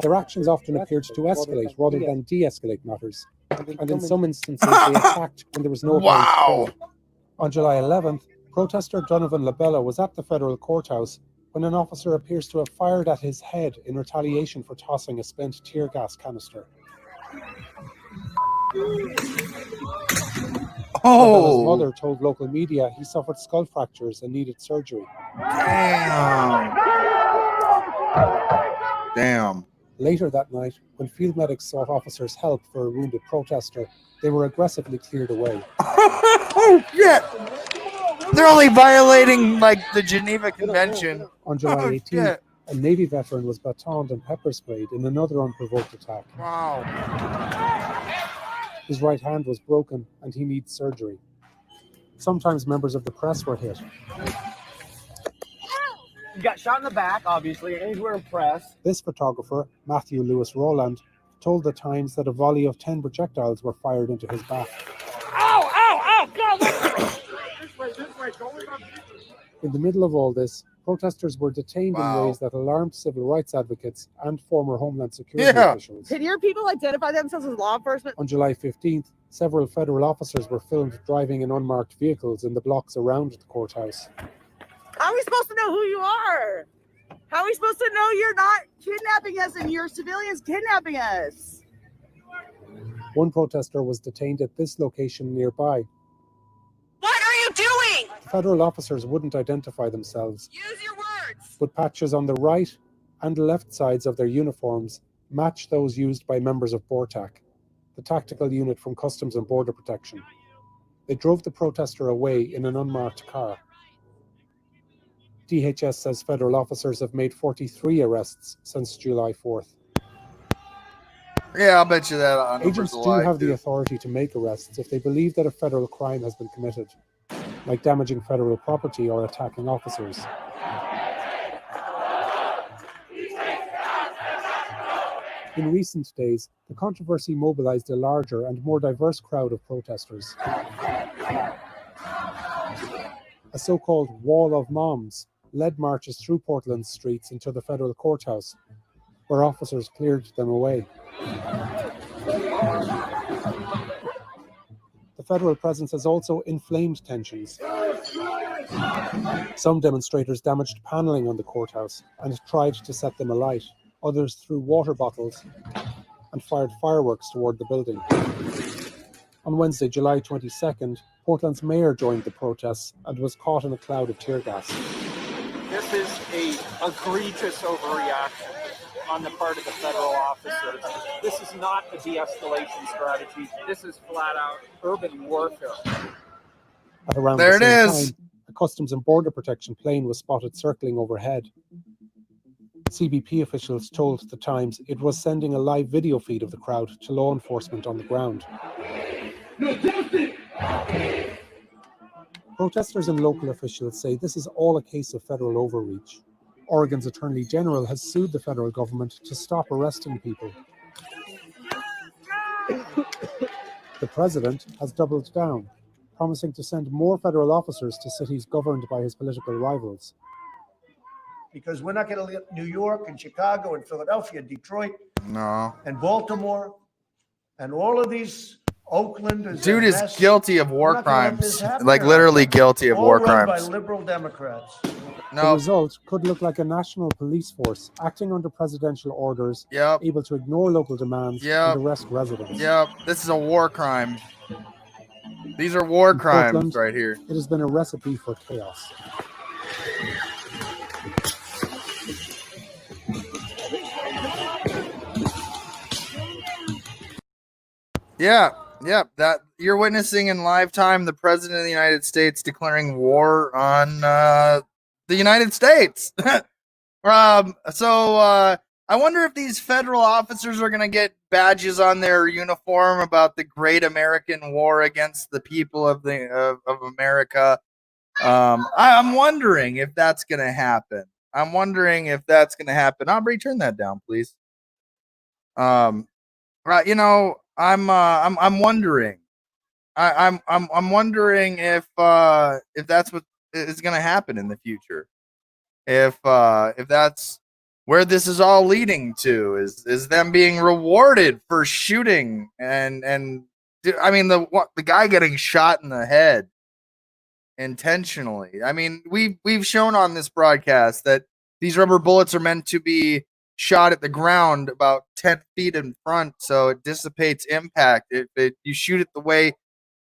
Their actions often appeared to escalate rather than de-escalate matters, and in some instances they attacked when there was no apparent threat. On July 11th, protester Donovan Labella was at the federal courthouse when an officer appears to have fired at his head in retaliation for tossing a spent tear gas canister. Labella's mother told local media he suffered skull fractures and needed surgery. Damn. Later that night, when field medics sought officers' help for a wounded protester, they were aggressively cleared away. Oh, shit! They're only violating, like, the Geneva Convention. On July 18th, a Navy veteran was batoned and pepper sprayed in another unprovoked attack. Wow. His right hand was broken and he needs surgery. Sometimes members of the press were hit. He got shot in the back, obviously, and he's wearing press. This photographer, Matthew Lewis Rowland, told The Times that a volley of 10 projectiles were fired into his back. Ow, ow, ow, God, this way, In the middle of all this, protesters were detained in ways that alarmed civil rights advocates and former Homeland Security officials. Can your people identify themselves as law enforcement? On July 15th, several federal officers were filmed driving in unmarked vehicles in the blocks around the courthouse. How are we supposed to know who you are? How are we supposed to know you're not kidnapping us and you're civilians kidnapping us? One protester was detained at this location nearby. What are you doing? Federal officers wouldn't identify themselves. Use your words. But patches on the right and left sides of their uniforms match those used by members of BORTAC, the tactical unit from Customs and Border Protection. They drove the protester away in an unmarked car. DHS says federal officers have made 43 arrests since July 4th. Yeah, I'll bet you that. Agents do have the authority to make arrests if they believe that a federal crime has been committed, like damaging federal property or attacking officers. In recent days, the controversy mobilized a larger and more diverse crowd of protesters. A so-called Wall of Moms led marches through Portland's streets into the federal courthouse, where officers cleared them away. The federal presence has also inflamed tensions. Some demonstrators damaged paneling on the courthouse and tried to set them alight. Others threw water bottles and fired fireworks toward the building. On Wednesday, July 22nd, Portland's mayor joined the protests and was caught in a cloud of tear gas. This is an egregious overreaction on the part of the federal officers. This is not a de-escalation strategy. This is flat-out urban warfare. At around the same time, a Customs and Border Protection plane was spotted circling overhead. CBP officials told The Times it was sending a live video feed of the crowd to law enforcement on the ground. Protesters and local officials say this is all a case of federal overreach. Oregon's Attorney General has sued the federal government to stop arresting people. The president has doubled down, promising to send more federal officers to cities governed by his political rivals. Because we're not going to let New York and Chicago and Philadelphia and Detroit No. And Baltimore and all of these, Oakland is Dude a is mess. guilty of We're war not gonna let this crimes. happen Like around literally here. guilty of All war run by crimes. liberal Democrats. The No. result could look like a national police force acting under presidential orders, Yep. able to ignore local demands Yep. and arrest residents. Yep. This is a war crime. These are war In crimes Portland, right here. it has been a recipe for chaos. Yeah, that you're witnessing in live time the president of the United States declaring war on the United States. I wonder if these federal officers are going to get badges on their uniform about the great American war against the people of America. I'm wondering if that's going to happen. Aubrey, turn that down, please. Right, I'm wondering. I'm wondering if that's what is going to happen in the future. If that's where this is all leading to, is them being rewarded for shooting and I mean the guy getting shot in the head intentionally. I mean, we've shown on this broadcast that these rubber bullets are meant to be shot at the ground about 10 feet in front, so it dissipates impact. If you shoot it the way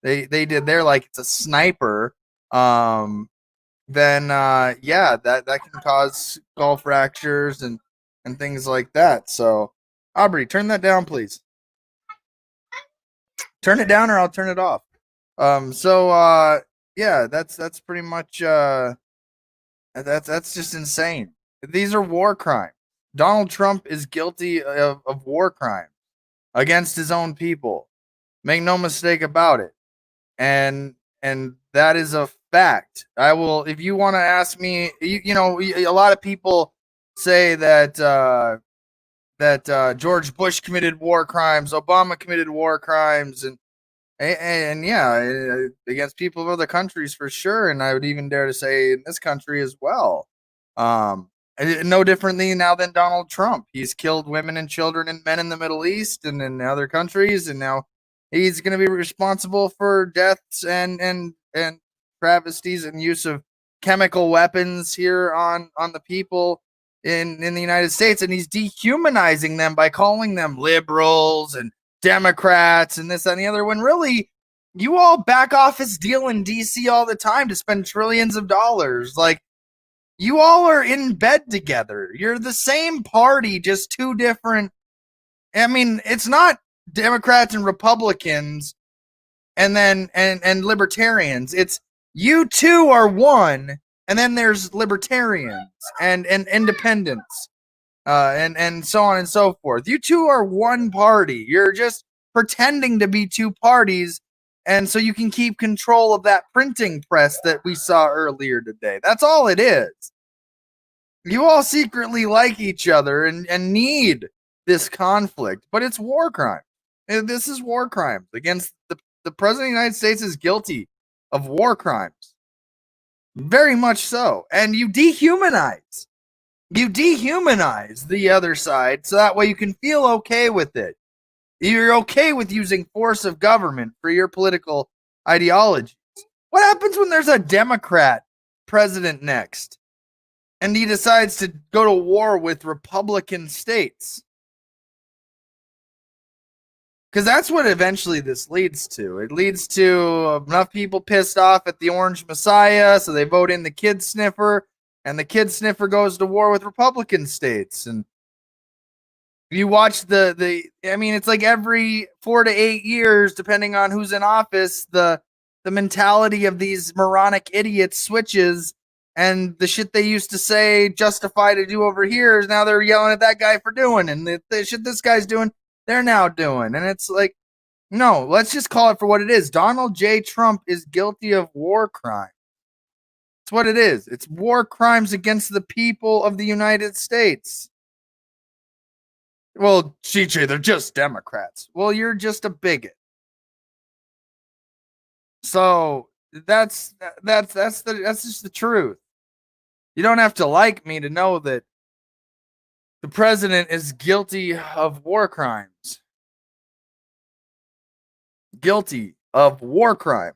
they did there, like it's a sniper, then that can cause skull fractures and things like that. So, Aubrey, turn that down, please. Turn it down, or I'll turn it off. That's pretty much that's just insane. These are war crimes. Donald Trump is guilty of war crimes against his own people. Make no mistake about it. And that is a fact. I will, if you want to ask me, a lot of people say that George Bush committed war crimes, Obama committed war crimes, and against people of other countries for sure. And I would even dare to say in this country as well. No differently now than Donald Trump. He's killed women and children and men in the Middle East and in other countries, and now he's going to be responsible for deaths and travesties and use of chemical weapons here on the people in the United States, and he's dehumanizing them by calling them liberals and Democrats and this and the other, when really you all back office deal in DC all the time to spend trillions of dollars. Like, you all are in bed together. You're the same party, just two different. I mean, it's not Democrats and Republicans and then and libertarians. It's you two are one, and then there's libertarians and independents, and so on and so forth. You two are one party. You're just pretending to be two parties, and so you can keep control of that printing press that we saw earlier today. That's all it is. You all secretly like each other and need this conflict, but it's war crime. This is war crimes against the president of the United States is guilty of war crimes. Very much so. And you dehumanize the other side so that way you can feel okay with it. You're okay with using force of government for your political ideologies. What happens when there's a Democrat president next and he decides to go to war with Republican states? Because that's what eventually this leads to. It leads to enough people pissed off at the Orange Messiah, so they vote in the kid sniffer, and the kid sniffer goes to war with Republican states. And you watch it's like every 4 to 8 years, depending on who's in office, the mentality of these moronic idiots switches, and the shit they used to say justify to do over here is now they're yelling at that guy for doing, and the shit this guy's doing, they're now doing. And it's like, no, let's just call it for what it is. Donald J. Trump is guilty of war crime. It's what it is. It's war crimes against the people of the United States. Well, CJ, they're just Democrats. Well, you're just a bigot. So that's just the truth. You don't have to like me to know that the president is guilty of war crimes. Guilty of war crime.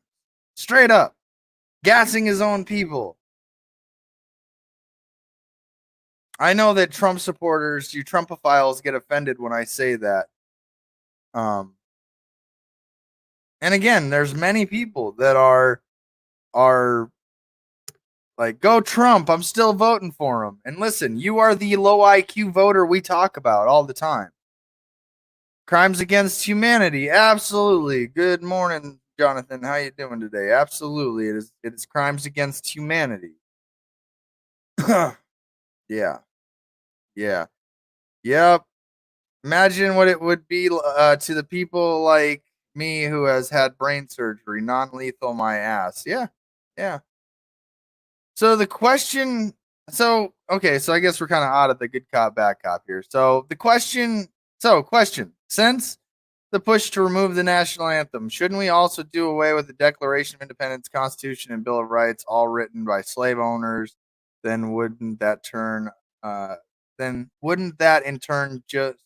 Straight up. Gassing his own people. I know that Trump supporters, you Trumpophiles, get offended when I say that. And again, there's many people that are like, go Trump, I'm still voting for him. And listen, you are the low IQ voter we talk about all the time. Crimes against humanity, absolutely. Good morning, Jonathan. How you doing today? Absolutely, it is crimes against humanity. Yeah. Yep. Imagine what it would be to the people like me who has had brain surgery, non-lethal, my ass. Yeah. So the question, so I guess we're kind of out of the good cop, bad cop here. So the question, since the push to remove the national anthem, shouldn't we also do away with the Declaration of Independence, Constitution, and Bill of Rights, all written by slave owners? Then wouldn't that in turn just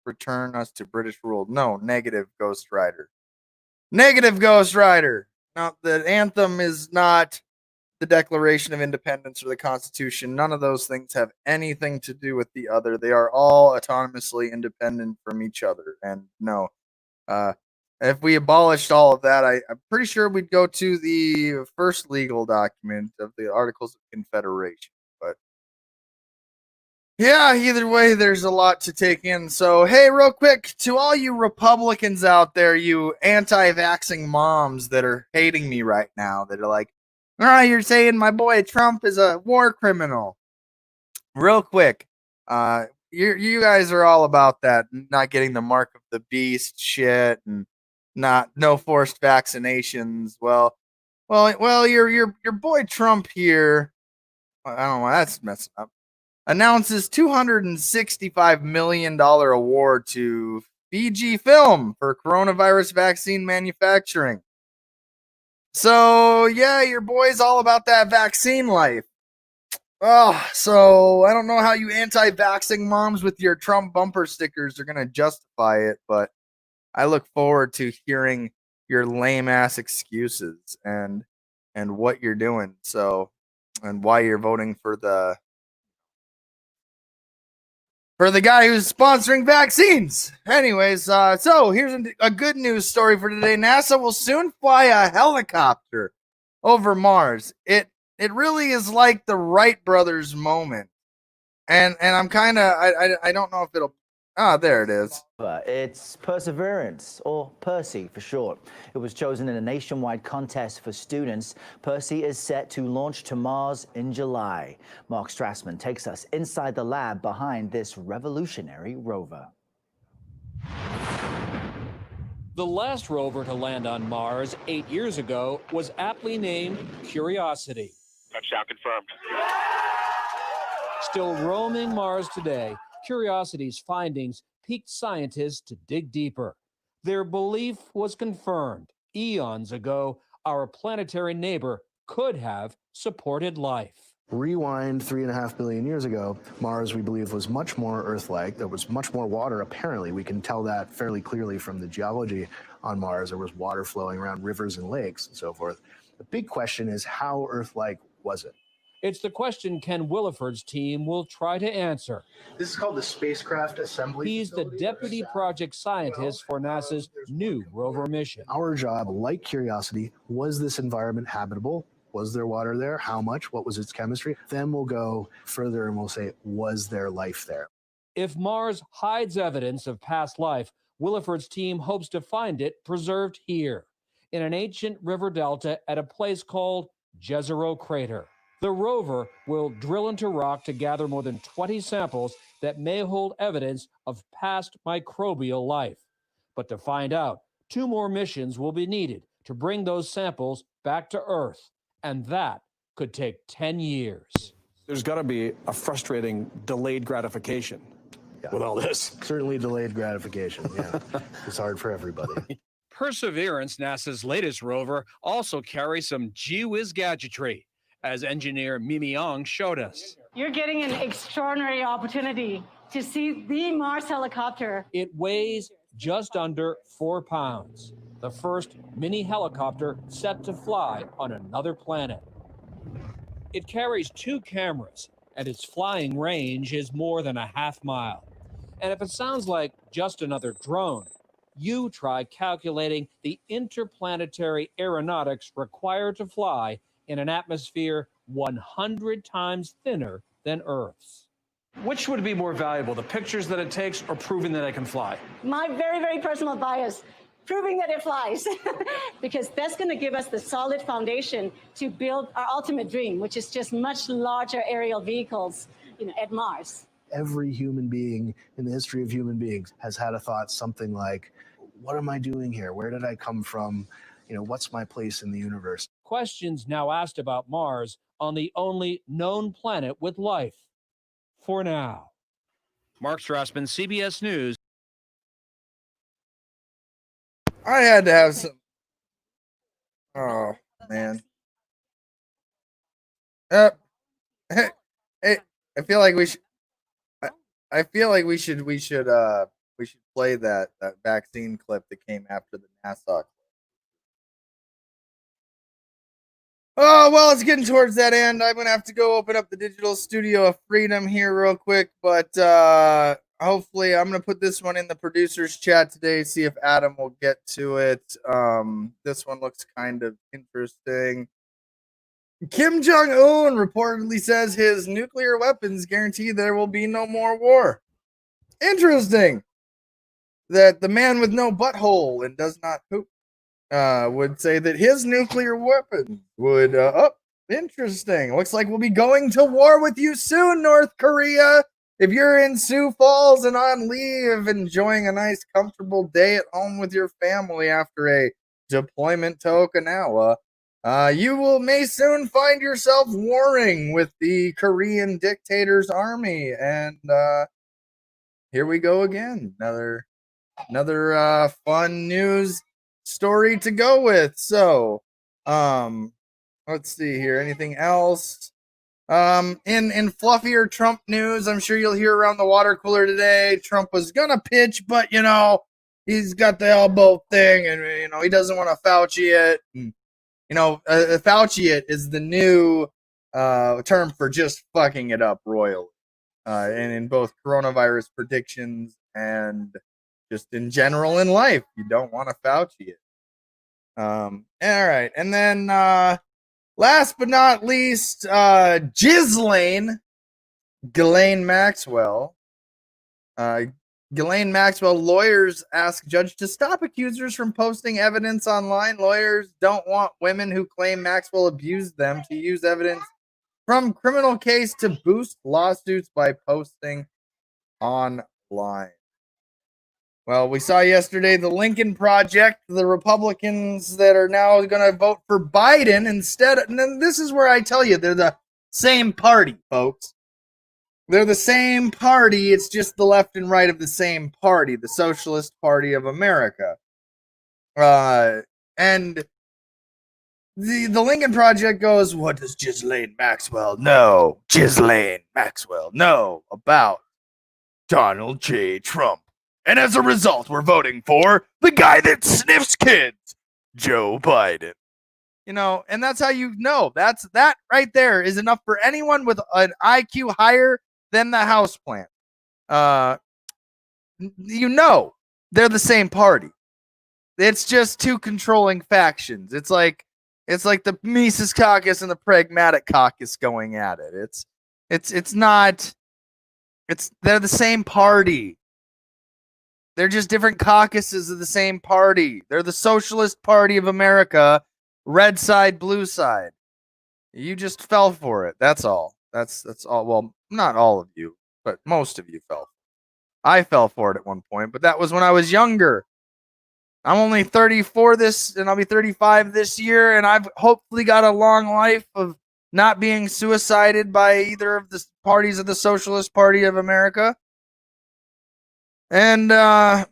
return us to British rule? No, negative, Ghost Rider. Negative, Ghost Rider. Now, the anthem is not the Declaration of Independence or the Constitution. None of those things have anything to do with the other. They are all autonomously independent from each other. And no, if we abolished all of that, I'm pretty sure we'd go to the first legal document of the Articles of Confederation. But yeah, either way, there's a lot to take in. So, hey, real quick, to all you Republicans out there, you anti-vaxxing moms that are hating me right now, that are like, you're saying my boy Trump is a war criminal. Real quick, you guys are all about that, not getting the mark of the beast shit and no forced vaccinations. Well, your boy Trump here, I don't know, that's messed up. Announces $265 million award to Fiji Film for coronavirus vaccine manufacturing. So, yeah, your boy's all about that vaccine life. Oh, so I don't know how you anti-vaxxing moms with your Trump bumper stickers are going to justify it, but I look forward to hearing your lame-ass excuses and what you're doing, so, and why you're voting for the guy who's sponsoring vaccines. Anyways, so here's a good news story for today. NASA will soon fly a helicopter over Mars. It really is like the Wright brothers moment. And I'm kind of, I don't know if it'll, there it is. It's Perseverance, or Percy for short. It was chosen in a nationwide contest for students. Percy is set to launch to Mars in July. Mark Strassman takes us inside the lab behind this revolutionary rover. The last rover to land on Mars 8 years ago was aptly named Curiosity. Touchdown confirmed. Still roaming Mars today, Curiosity's findings piqued scientists to dig deeper. Their belief was confirmed. Eons ago, our planetary neighbor could have supported life. Rewind 3.5 billion years ago, Mars, we believe, was much more Earth-like. There was much more water, apparently. We can tell that fairly clearly from the geology on Mars. There was water flowing around rivers and lakes and so forth. The big question is, how Earth-like was it? It's the question Ken Williford's team will try to answer. This is called the Spacecraft Assembly. He's the deputy project scientist for NASA's new rover mission. Our job, like Curiosity, was this environment habitable? Was there water there? How much? What was its chemistry? Then we'll go further and we'll say, was there life there? If Mars hides evidence of past life, Williford's team hopes to find it preserved here, in an ancient river delta at a place called Jezero Crater. The rover will drill into rock to gather more than 20 samples that may hold evidence of past microbial life. But to find out, 2 more missions will be needed to bring those samples back to Earth, and that could take 10 years. There's got to be a frustrating delayed gratification with all this. Certainly delayed gratification, yeah. It's hard for everybody. Perseverance, NASA's latest rover, also carries some gee-whiz gadgetry, as engineer Mimi Ong showed us. You're getting an extraordinary opportunity to see the Mars helicopter. It weighs just under 4 pounds. The first mini helicopter set to fly on another planet. It carries 2 cameras, and its flying range is more than a half-mile. And if it sounds like just another drone, you try calculating the interplanetary aeronautics required to fly in an atmosphere 100 times thinner than Earth's. Which would be more valuable, the pictures that it takes or proving that it can fly? My very, very personal bias, proving that it flies, because that's going to give us the solid foundation to build our ultimate dream, which is just much larger aerial vehicles, at Mars. Every human being in the history of human beings has had a thought something like, what am I doing here? Where did I come from? What's my place in the universe? Questions now asked about Mars on the only known planet with life. For now. Mark Strassman, CBS News. I had to have some. Oh man. Hey, I feel like we should. I feel like we should play that vaccine clip that came after the NASA. Oh, well, it's getting towards that end. I'm going to have to go open up the digital studio of freedom here real quick. But hopefully I'm going to put this one in the producer's chat today, see if Adam will get to it. This one looks kind of interesting. Kim Jong-un reportedly says his nuclear weapons guarantee there will be no more war. Interesting. That the man with no butthole and does not poop would say that his nuclear weapons would interesting. Looks like we'll be going to war with you soon, North Korea. If you're in Sioux Falls and on leave, enjoying a nice, comfortable day at home with your family after a deployment to Okinawa, you may soon find yourself warring with the Korean dictator's army. And here we go again. Another fun news story to go with. So, let's see here. Anything else? In fluffier Trump news, I'm sure you'll hear around the water cooler today. Trump was gonna pitch, but he's got the elbow thing, and he doesn't want to Fauci it. And, Fauci it is the new term for just fucking it up royally, and in both coronavirus predictions and just in general in life, you don't want to Fauci it. All right, and then last but not least, Ghislaine Maxwell. Ghislaine Maxwell lawyers ask judge to stop accusers from posting evidence online. Lawyers don't want women who claim Maxwell abused them to use evidence from criminal case to boost lawsuits by posting online. Well, we saw yesterday the Lincoln Project, the Republicans that are now going to vote for Biden instead. And then this is where I tell you, they're the same party, folks. They're the same party. It's just the left and right of the same party, the Socialist Party of America. And the Lincoln Project goes, what does Ghislaine Maxwell know? Ghislaine Maxwell know about Donald J. Trump. And as a result, we're voting for the guy that sniffs kids, Joe Biden. And that's how you know. That right there is enough for anyone with an IQ higher than the houseplant. They're the same party. It's just two controlling factions. It's like the Mises Caucus and the Pragmatic Caucus going at it. They're the same party. They're just different caucuses of the same party. They're the Socialist Party of America, red side, blue side. You just fell for it. That's all. That's all. Well, not all of you, but most of you fell. I fell for it at one point, but that was when I was younger. I'm only 34 and I'll be 35 this year, and I've hopefully got a long life of not being suicided by either of the parties of the Socialist Party of America. And, yeah.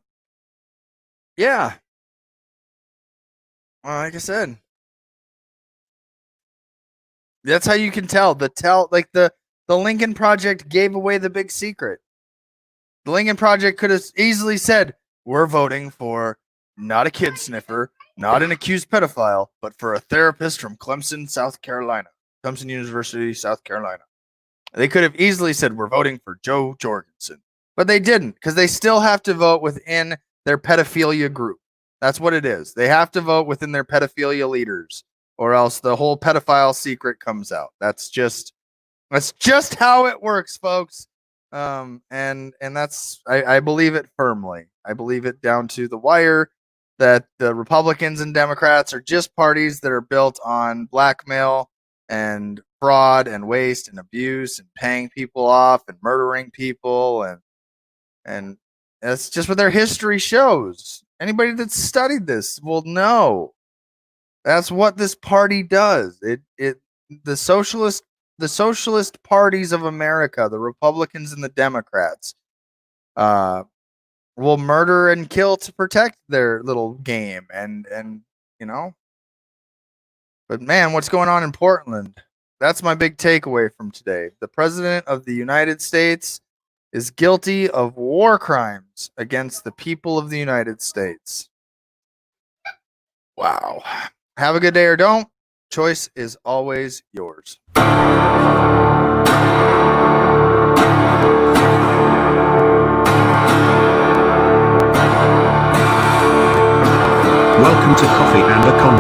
Well, like I said, that's how you can tell. The Lincoln Project gave away the big secret. The Lincoln Project could have easily said, we're voting for not a kid sniffer, not an accused pedophile, but for a therapist from Clemson, South Carolina. Clemson University, South Carolina. They could have easily said, we're voting for Joe Jorgensen. But they didn't, because they still have to vote within their pedophilia group. That's what it is. They have to vote within their pedophilia leaders, or else the whole pedophile secret comes out. That's just how it works, folks. And that's I believe it firmly. I believe it down to the wire that the Republicans and Democrats are just parties that are built on blackmail and fraud and waste and abuse and paying people off and murdering people, and that's just what their history shows. Anybody that's studied this will know that's what this party does. The socialist parties of America, the Republicans and the Democrats, will murder and kill to protect their little game, and you know. But man, what's going on in Portland? That's my big takeaway from today. The President of the United States is guilty of war crimes against the people of the United States. Wow. Have a good day or don't. Choice is always yours. Welcome to Coffee and a Conversation.